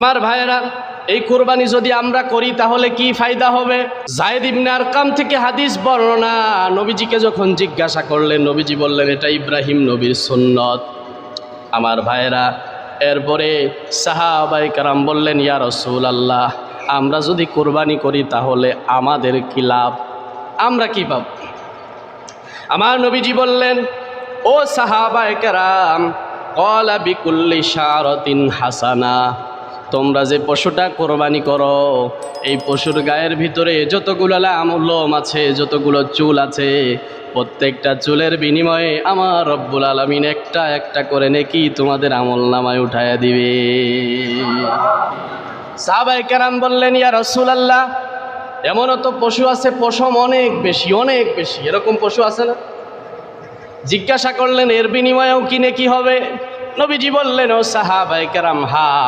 আমার ভাইয়েরা, এই কুরবানি যদি আমরা করি তাহলে কি ফায়দা হবে? যায়েদ ইবনে আরকাম থেকে হাদিস বর্ণনা, নবীজিকে যখন জিজ্ঞাসা করলেন, নবীজি বললেন এটা ইব্রাহিম নবীর সুন্নত। আমার ভাইয়েরা, এরপরে সাহাবায়ে কেরাম বললেন, ইয়া রাসূলুল্লাহ, আমরা যদি কুরবানি করি তাহলে আমাদের কি লাভ, আমরা কি পাব? আমার নবীজি বললেন, ও সাহাবায়ে কেরাম, ক্বালা বিকুল্লি শারাতিন হাসানা, তোমরা যে পশুটা কোরবানি করো, এই পশুর গায়ের ভিতরে যতগুলো লোম আছে, যতগুলো চুল আছে, প্রত্যেকটা চুলের বিনিময়ে আমার রব্বুল আলামিন একটা একটা করে নেকি তোমাদের আমলনামায় উঠায়া দিবে। সাহাবায়ে কেরাম বললেন, ইয়া রাসূলুল্লাহ, এমনও তো পশু আছে, পশম অনেক বেশি, অনেক বেশি, এরকম পশু আছে না? জিজ্ঞাসা করলেন, এর বিনিময়েও কি নেকি হবে? নবীজি বললেন, ও সাহাবায়ে কেরাম, হ্যাঁ,